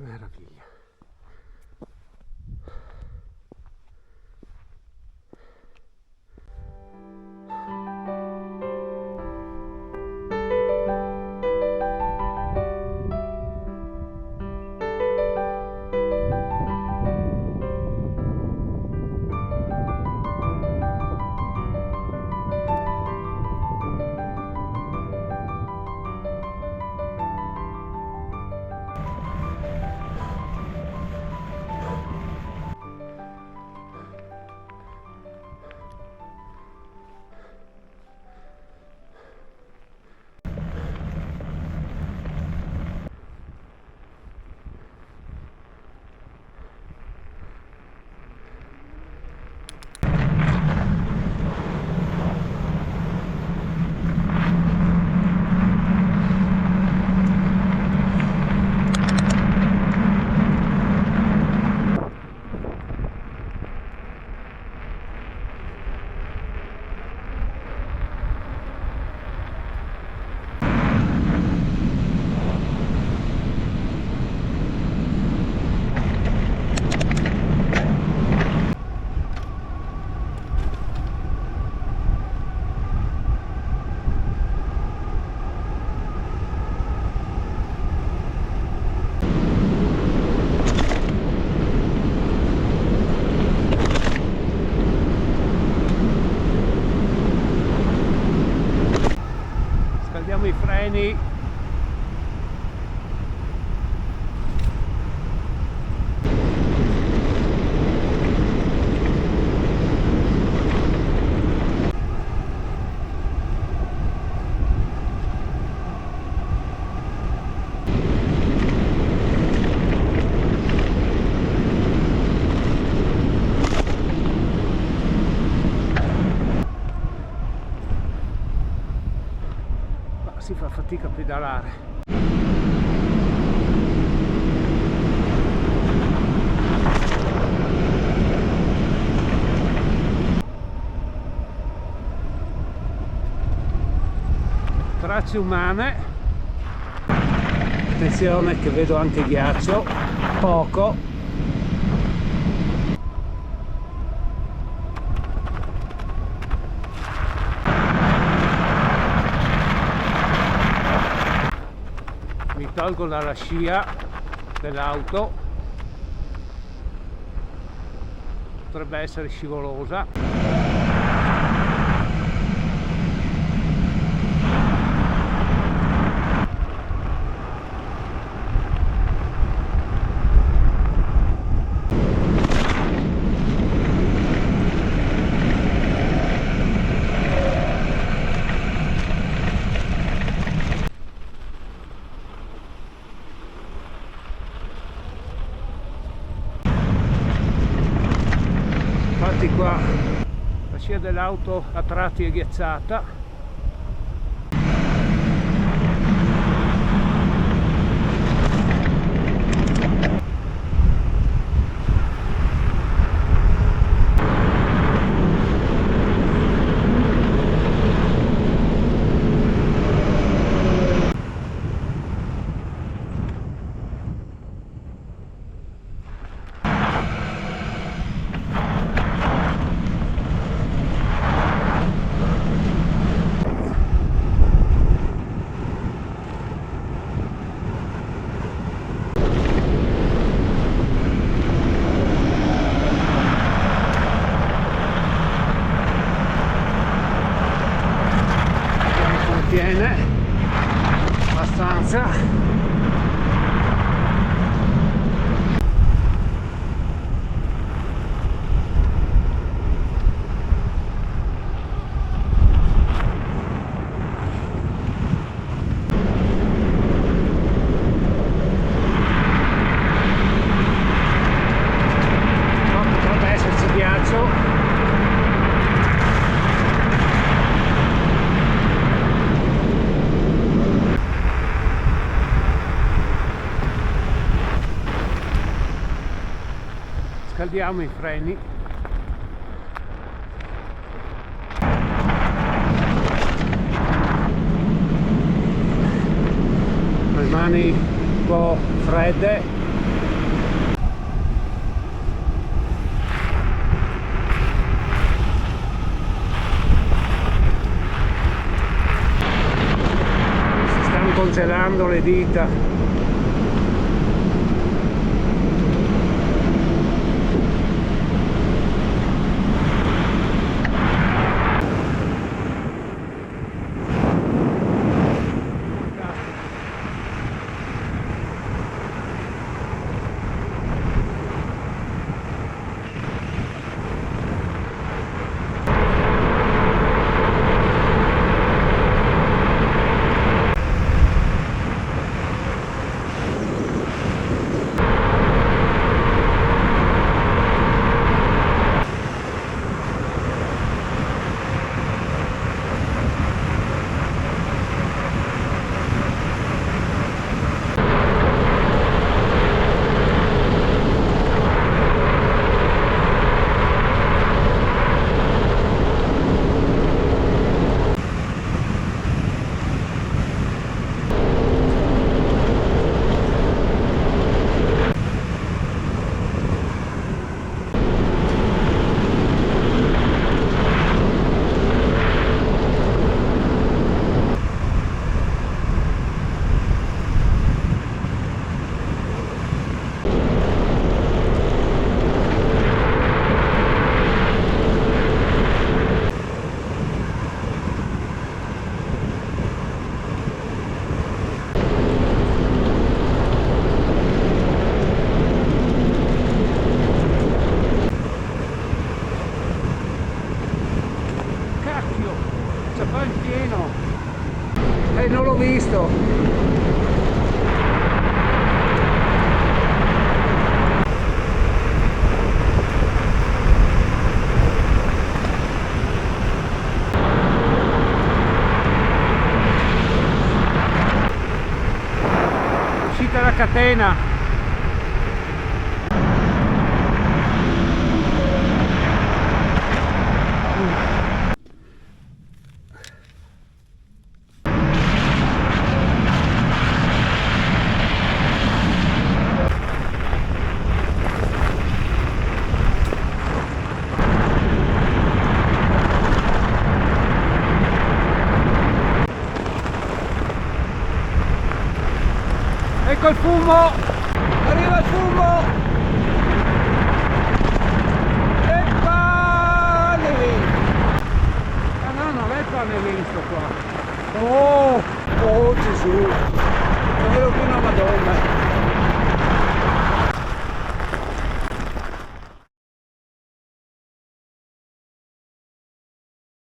meraviglia. Scaldiamo i freni. Si fa fatica a pedalare. Tracce umane. Attenzione che vedo anche ghiaccio, poco. Mi tolgo dalla scia dell'auto, potrebbe essere scivolosa. Infatti qua la scia dell'auto a tratti è ghiacciata. Tiene abbastanza. Potrebbe esserci ghiaccio. Scaldiamo i freni. Le mani un po' fredde. zelando le dita. C'è in pieno e non l'ho visto. Uscita la catena. Ecco il fumo! Arriva il fumo! E panelin! Ah no, non è il panelin sto qua! Oh! Oh Gesù! È vero che una Madonna!